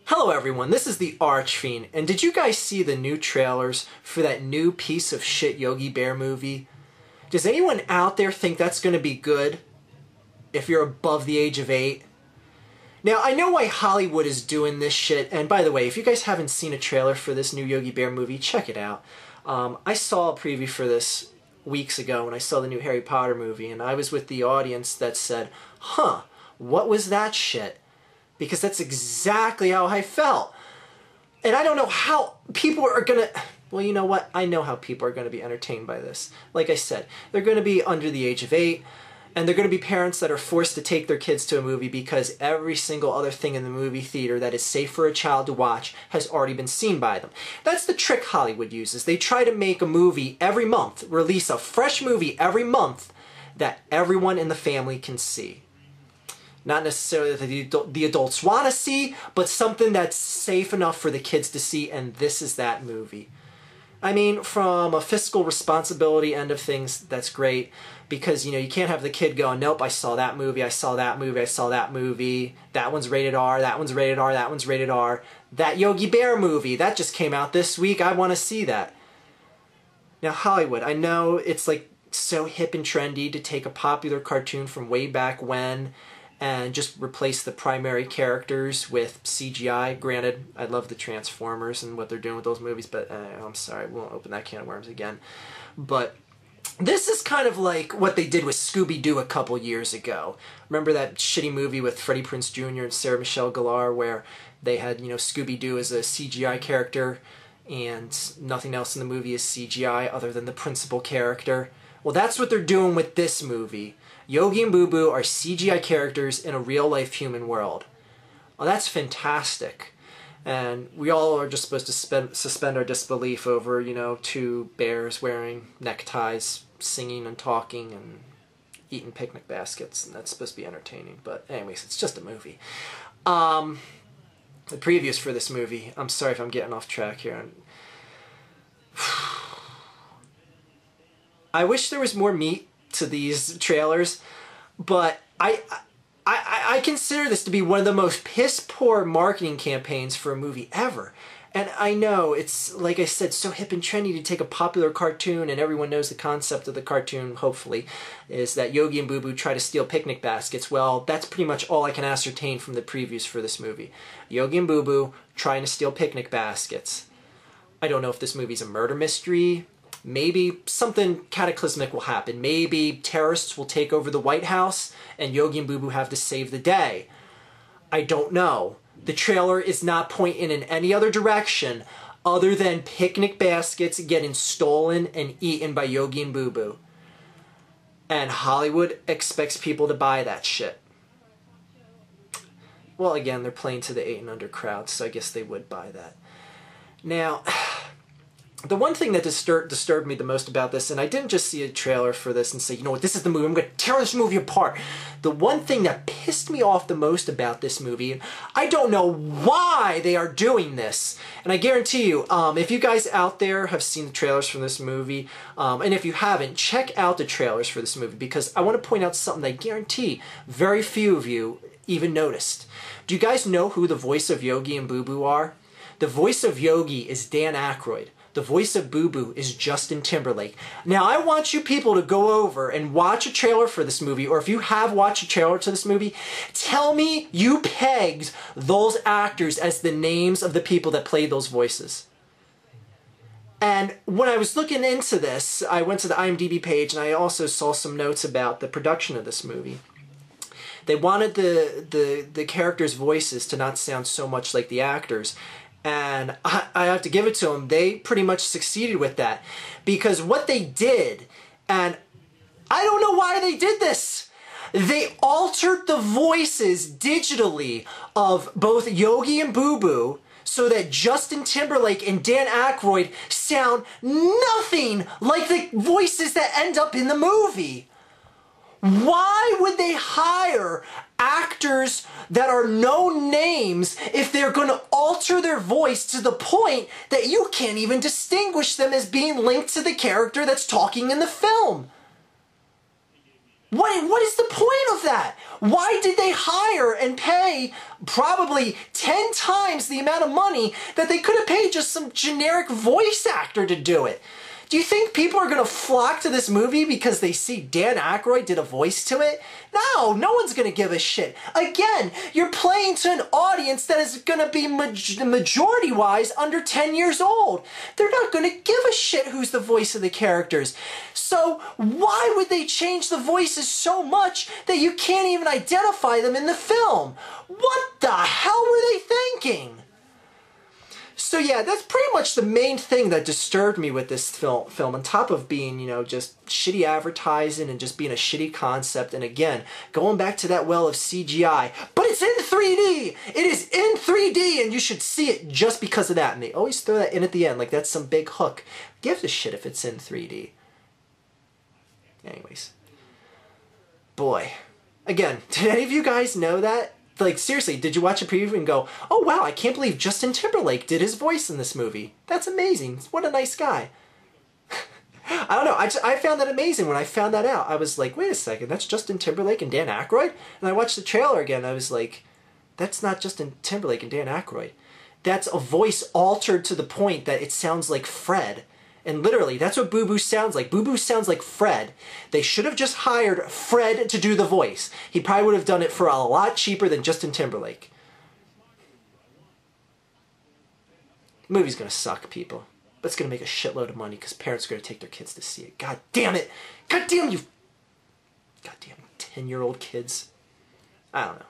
Hello everyone, this is the Archfiend, and did you guys see the new trailers for that new piece of shit Yogi Bear movie? Does anyone out there think that's going to be good if you're above the age of 8? Now, I know why Hollywood is doing this shit, and by the way, if you guys haven't seen a trailer for this new Yogi Bear movie, check it out. I saw a preview for this weeks ago when I saw the new Harry Potter movie, and I was with the audience that said, huh, what was that shit? Because that's exactly how I felt. And I don't know how people are gonna... Well, you know what? I know how people are gonna be entertained by this. Like I said, they're gonna be under the age of 8, and they're gonna be parents that are forced to take their kids to a movie because every single other thing in the movie theater that is safe for a child to watch has already been seen by them. That's the trick Hollywood uses. They try to make a movie every month, release a fresh movie every month that everyone in the family can see. Not necessarily that the adults want to see, but something that's safe enough for the kids to see, and this is that movie. I mean, from a fiscal responsibility end of things, that's great, because, you know, you can't have the kid going, nope, I saw that movie, I saw that movie, I saw that movie, that one's rated R, that one's rated R, that one's rated R. That Yogi Bear movie, that just came out this week, I want to see that. Now, Hollywood, I know it's like so hip and trendy to take a popular cartoon from way back when and just replace the primary characters with CGI. Granted, I love the Transformers and what they're doing with those movies, but I'm sorry, we won't open that can of worms again. But this is kind of like what they did with Scooby-Doo a couple years ago. Remember that shitty movie with Freddie Prinze Jr. and Sarah Michelle Gellar where they had, you know, Scooby-Doo as a CGI character and nothing else in the movie is CGI other than the principal character? Well, that's what they're doing with this movie. Yogi and Boo Boo are CGI characters in a real-life human world. Well, that's fantastic. And we all are just supposed to suspend our disbelief over, you know, two bears wearing neckties, singing and talking and eating picnic baskets. And that's supposed to be entertaining. But anyways, it's just a movie. The previews for this movie, I'm sorry if I'm getting off track here. I wish there was more meat to these trailers, but I consider this to be one of the most piss-poor marketing campaigns for a movie ever. And I know it's, like I said, so hip and trendy to take a popular cartoon, and everyone knows the concept of the cartoon, hopefully, is that Yogi and Boo Boo try to steal picnic baskets. Well, that's pretty much all I can ascertain from the previews for this movie. Yogi and Boo Boo trying to steal picnic baskets. I don't know if this movie's a murder mystery. Maybe something cataclysmic will happen. Maybe terrorists will take over the White House and Yogi and Boo Boo have to save the day. I don't know. The trailer is not pointing in any other direction other than picnic baskets getting stolen and eaten by Yogi and Boo Boo. And Hollywood expects people to buy that shit. Well, again, they're playing to the 8 and under crowd, so I guess they would buy that. Now, the one thing that disturbed me the most about this, and I didn't just see a trailer for this and say, you know what, this is the movie, I'm going to tear this movie apart. The one thing that pissed me off the most about this movie, and I don't know why they are doing this, and I guarantee you, if you guys out there have seen the trailers for this movie, and if you haven't, check out the trailers for this movie, because I want to point out something that I guarantee very few of you even noticed. Do you guys know who the voice of Yogi and Boo Boo are? The voice of Yogi is Dan Aykroyd. The voice of Boo Boo is Justin Timberlake. Now, I want you people to go over and watch a trailer for this movie, or if you have watched a trailer to this movie, tell me you pegged those actors as the names of the people that played those voices. And when I was looking into this, I went to the IMDb page, and I also saw some notes about the production of this movie. They wanted the characters' voices to not sound so much like the actors. And I have to give it to them, they pretty much succeeded with that. Because what they did, and I don't know why they did this, they altered the voices digitally of both Yogi and Boo Boo so that Justin Timberlake and Dan Aykroyd sound nothing like the voices that end up in the movie. Why would they hire actors that are known names if they're going to alter their voice to the point that you can't even distinguish them as being linked to the character that's talking in the film? What is the point of that? Why did they hire and pay probably 10 times the amount of money that they could have paid just some generic voice actor to do it? Do you think people are going to flock to this movie because they see Dan Aykroyd did a voice to it? No, no one's going to give a shit. Again, you're playing to an audience that is going to be majority-wise under 10 years old. They're not going to give a shit who's the voice of the characters. So why would they change the voices so much that you can't even identify them in the film? What the hell were they thinking? So yeah, that's pretty much the main thing that disturbed me with this film, on top of being, you know, just shitty advertising and just being a shitty concept. And again, going back to that well of CGI, but it's in 3D! It is in 3D and you should see it just because of that. And they always throw that in at the end, like that's some big hook. Give a shit if it's in 3D. Anyways. Boy. Again, did any of you guys know that? Like, seriously, did you watch a preview and go, oh wow, I can't believe Justin Timberlake did his voice in this movie. That's amazing. What a nice guy. I don't know, I found that amazing when I found that out. I was like, wait a second, that's Justin Timberlake and Dan Aykroyd? And I watched the trailer again, I was like, that's not Justin Timberlake and Dan Aykroyd. That's a voice altered to the point that it sounds like Fred. And literally, that's what Boo Boo sounds like. Boo Boo sounds like Fred. They should have just hired Fred to do the voice. He probably would have done it for a lot cheaper than Justin Timberlake. The movie's gonna suck, people. But it's gonna make a shitload of money because parents are gonna take their kids to see it. God damn it! God damn you! God damn 10-year-old kids. I don't know.